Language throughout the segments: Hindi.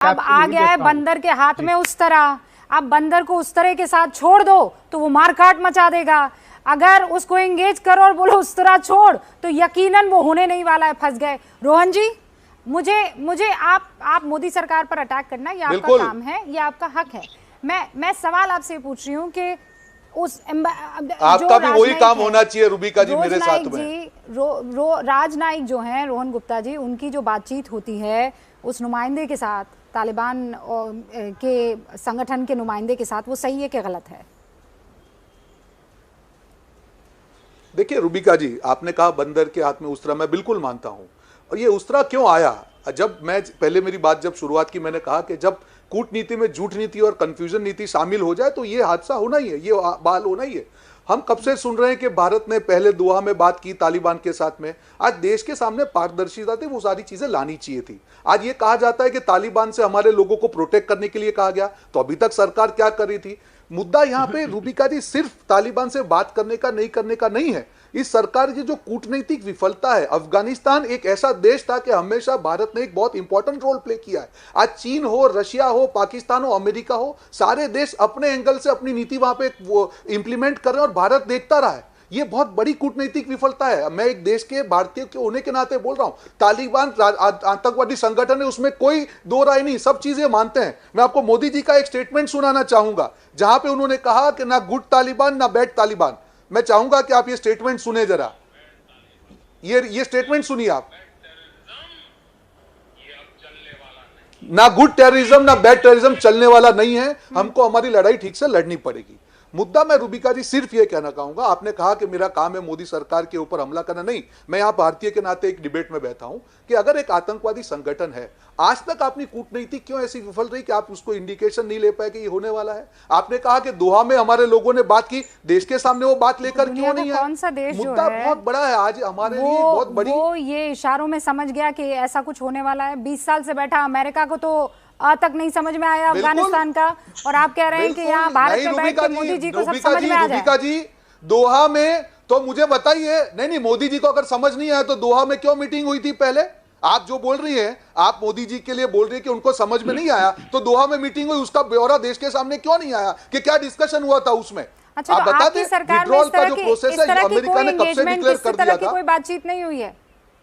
अब आ गया है बंदर के हाथ में उस तरह। अब बंदर को उस तरह के साथ छोड़ दो तो वो मारकाट मचा देगा। अगर उसको एंगेज करो और बोलो उस तरह छोड़ तो यकीनन वो होने नहीं वाला है। फंस गए। रोहन जी, मुझे आप मोदी सरकार पर अटैक करना ये आपका काम है, ये आपका हक है। मैं सवाल आपसे पूछ रही हूँ कि उस आपका भी वही काम होना चाहिए रुबिका जी मेरे साथ में। राजनायक जो हैं रोहन गुप्ता जी, उनकी जो बातचीत होती है उस नुमाइंदे के साथ, तालिबान के संगठन के नुमाइंदे के साथ, वो सही है कि गलत है? देखिए रुबिका जी, आपने कहा बंदर के हाथ में उस्तरा, मैं बिल्कुल मानता हूं। और ये उस्तरा क्यों आया? जब मैं पहले मेरी बात जब शुरुआत की, मैंने कहा कि जब कूटनीति में झूठ नीति और कंफ्यूजन नीति शामिल हो जाए तो ये हादसा होना ही है, ये बाल होना ही है। हम कब से सुन रहे हैं कि भारत ने पहले दोहा में बात की तालिबान के साथ में। आज देश के सामने पारदर्शिता थी, वो सारी चीजें लानी चाहिए थी। आज ये कहा जाता है कि तालिबान से हमारे लोगों को प्रोटेक्ट करने के लिए कहा गया, तो अभी तक सरकार क्या कर रही थी? मुद्दा यहां पे रुबिका जी सिर्फ तालिबान से बात करने का नहीं है। इस सरकार की जो कूटनीतिक विफलता है, अफगानिस्तान एक ऐसा देश था कि हमेशा भारत ने एक बहुत इंपॉर्टेंट रोल प्ले किया है। आज चीन हो, रशिया हो, पाकिस्तान हो, अमेरिका हो, सारे देश अपने एंगल से अपनी नीति वहां पे वो इंप्लीमेंट कर रहे हैं और भारत देखता रहा है। ये बहुत बड़ी कूटनीतिक विफलता है। मैं एक देश के भारतीय के होने के नाते बोल रहा हूं। तालिबान आतंकवादी संगठन है, उसमें कोई दो राय नहीं, सब चीजें मानते हैं। मैं आपको मोदी जी का एक स्टेटमेंट सुनाना चाहूंगा जहां पे उन्होंने कहा कि ना गुड तालिबान ना बैड तालिबान। मैं चाहूंगा कि आप ये स्टेटमेंट सुने जरा। ये स्टेटमेंट सुनिए आप। ना गुड टेररिज्म ना बैड टेररिज्म चलने वाला नहीं है। हमको हमारी लड़ाई ठीक से लड़नी पड़ेगी। मुद्दा मैं रुबिका जी सिर्फ ये कहना चाहूंगा, आपने कहा कि मेरा काम है मोदी सरकार के ऊपर हमला करना। नहीं, मैं यहां भारतीय के नाते एक डिबेट में बैठा हूं कि अगर एक आतंकवादी संगठन है, आज तक आपकी कूटनीति क्यों ऐसी विफल रही कि आप उसको इंडिकेशन नहीं ले पाए कि ये होने वाला है? आपने कहा कि दोहा में हमारे लोगों ने बात की, देश के सामने वो बात लेकर क्यों नहीं है? कौन सा देश मुद्दा बहुत बड़ा है आज हमारे लिए, बहुत बड़ी। वो ये इशारों में समझ गया कि ऐसा कुछ होने वाला है। 20 साल से बैठा अमेरिका को तो तक नहीं समझ में आया अफगानिस्तान का, और आप कह रहे हैं कि यहाँ भारत में बैठ के मोदी जी को सब समझ में आ जाए। रुबिका जी, दोहा में तो मुझे बताइए। नहीं, मोदी जी को अगर समझ नहीं आया तो दोहा में क्यों मीटिंग हुई थी पहले? आप जो बोल रही हैं, आप मोदी जी के लिए बोल रही है कि उनको समझ में नहीं आया, तो दोहा में मीटिंग हुई, उसका ब्यौरा देश के सामने क्यों नहीं आया कि क्या डिस्कशन हुआ था उसमें? अच्छा, आप तो बता आपकी दें सरकार में इस तरह की कोई बातचीत नहीं हुई है?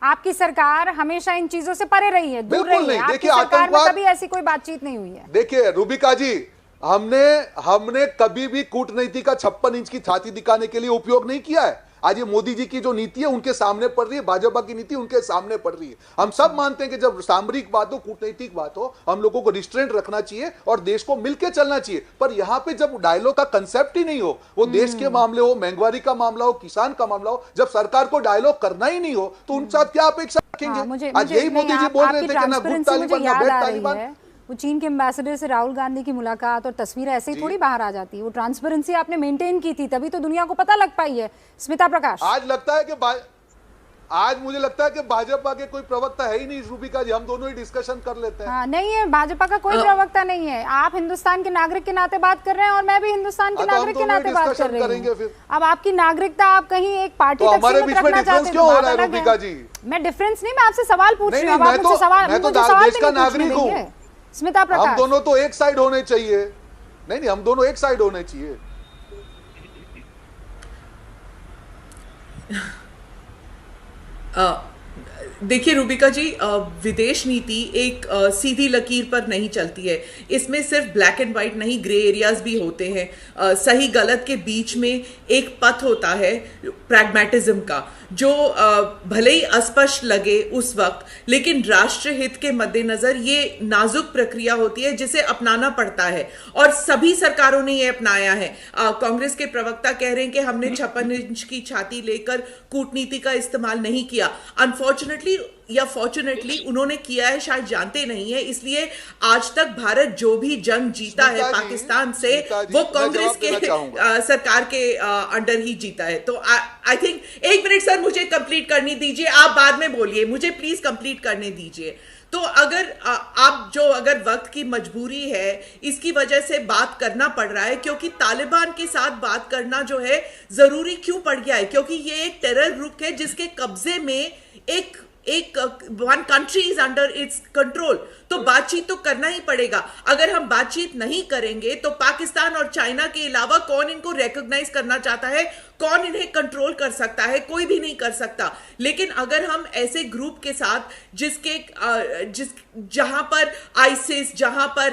आपकी सरकार हमेशा इन चीजों से परे रही है, दूर रही है। आपकी सरकार में कभी ऐसी कोई बातचीत नहीं हुई है? देखिए रुबिका जी, हमने कभी भी कूटनीति का 56 इंच की छाती दिखाने के लिए उपयोग नहीं किया है। आज ये मोदी जी की जो नीति है उनके सामने पड़ रही है, भाजपा की नीति उनके सामने पड़ रही है। हम सब मानते हैं कि जब सामरिक बात हो, कूटनीतिक बात हो, हम लोगों को रिस्ट्रेंट रखना चाहिए और देश को मिलकर चलना चाहिए। पर यहां पे जब डायलॉग का कंसेप्ट ही नहीं हो, वो देश के मामले हो, महंगाई का मामला हो, किसान का मामला हो, जब सरकार को डायलॉग करना ही नहीं हो तो उन साथ क्या अपेक्षा रखेंगे? आज यही मोदी जी बोल रहे थे कि ना गुड तालिबान ना बैड तालिबान। वो चीन के एम्बेसडर से राहुल गांधी की मुलाकात और तस्वीरें ऐसे ही थोड़ी बाहर आ जाती है। वो ट्रांसपेरेंसी आपने मेंटेन की थी, तभी तो दुनिया को पता लग पाई है। स्मिता प्रकाश, आज मुझे लगता है कि भाजपा के कोई प्रवक्ता है ही नहीं रुबिका जी, हम दोनों ही डिस्कशन कर लेते हैं। हाँ, नहीं है, भाजपा का कोई प्रवक्ता नहीं है। आप हिंदुस्तान के नागरिक के नाते बात कर रहे हैं और मैं भी हिंदुस्तान के नागरिक के नाते बात कर रही हूँ। अब आपकी नागरिकता आप कहीं एक पार्टी तक सीमित रखना चाहते क्यों हो रहा है रुबिका जी? मैं डिफरेंस नहीं, मैं आपसे सवाल पूछ रही हूँ। मैं तो देश का नागरिक हूँ। स्मिता प्रकाश, हम दोनों तो एक साइड होने चाहिए। नहीं, हम दोनों एक साइड होने चाहिए। देखिए रुबिका जी, विदेश नीति एक सीधी लकीर पर नहीं चलती है। इसमें सिर्फ ब्लैक एंड व्हाइट नहीं, ग्रे एरियाज भी होते हैं। सही गलत के बीच में एक पथ होता है प्रैग्मेटिज्म का, जो भले ही अस्पष्ट लगे उस वक्त, लेकिन राष्ट्र हित के मद्देनजर ये नाजुक प्रक्रिया होती है जिसे अपनाना पड़ता है, और सभी सरकारों ने ये अपनाया है। कांग्रेस के प्रवक्ता कह रहे हैं कि हमने 56 इंच की छाती लेकर कूटनीति का इस्तेमाल नहीं किया। अनफॉर्चुनेटली या फॉर्चुनेटली उन्होंने किया है, शायद जानते नहीं है। इसलिए आज तक भारत जो भी जंग जीता है पाकिस्तान से, वो कांग्रेस के सरकार के अंडर ही जीता है। तो आई थिंक, एक मिनट सर, मुझे कंप्लीट करने दीजिए, आप बाद में बोलिए, मुझे प्लीज कंप्लीट करने दीजिए। तो अगर अगर वक्त की मजबूरी है, इसकी वजह से बात करना पड़ रहा है, क्योंकि तालिबान के साथ बात करना जो है जरूरी क्यों पड़ गया है? क्योंकि ये एक टेरर ग्रुप है जिसके कब्जे में एक one country is under its control, तो बातचीत तो करना ही पड़ेगा। अगर हम बातचीत नहीं करेंगे तो पाकिस्तान और चाइना के अलावा कौन इनको रिकॉग्नाइज करना चाहता है, कौन इन्हें कंट्रोल कर सकता है? कोई भी नहीं कर सकता। लेकिन अगर हम ऐसे ग्रुप के साथ जहां पर आईसिस, जहां पर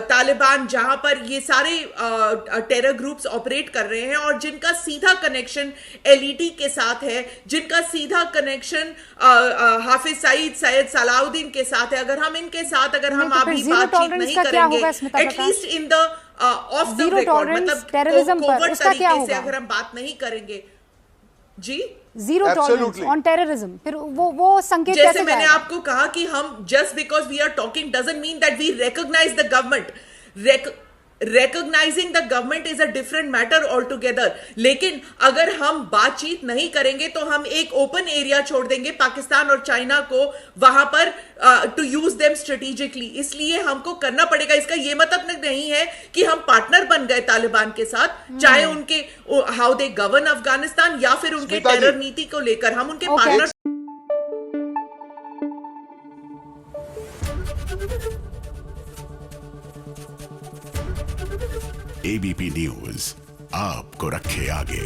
तालिबान, जहां पर ये सारे टेरर ग्रुप्स ऑपरेट कर रहे हैं और जिनका सीधा कनेक्शन एलईटी के साथ है, जिनका सीधा कनेक्शन हाफिज सईद सलाउद्दीन के साथ है, अगर हम इनके साथ हम तो फिर अभी जीरो बातचीत टॉलरेंस नहीं का क्या होगा करेंगे, Smita at least in the of the zero record, tolerance मतलब टेररिज्म पर, कोवर्ट उसका क्या तरीके से होगा? अगर हम बात नहीं करेंगे जी, zero tolerance Absolutely. On terrorism, फिर वो संकेत जैसे कैसे मैंने जाएगा? आपको कहा कि हम just because we are talking doesn't mean that we recognize the government. recognizing the government is a different matter altogether। लेकिन अगर हम बातचीत नहीं करेंगे तो हम एक ओपन एरिया छोड़ देंगे पाकिस्तान और चाइना को वहां पर टू यूज देम स्ट्रेटेजिकली। इसलिए हमको करना पड़ेगा। इसका ये मतलब नहीं है कि हम पार्टनर बन गए तालिबान के साथ, चाहे उनके हाउ दे गवर्न अफगानिस्तान या फिर उनके स्मिता जी। टेरर नीति को लेकर हम उनके Okay. पार्टनर। एबीपी न्यूज आपको रखे आगे।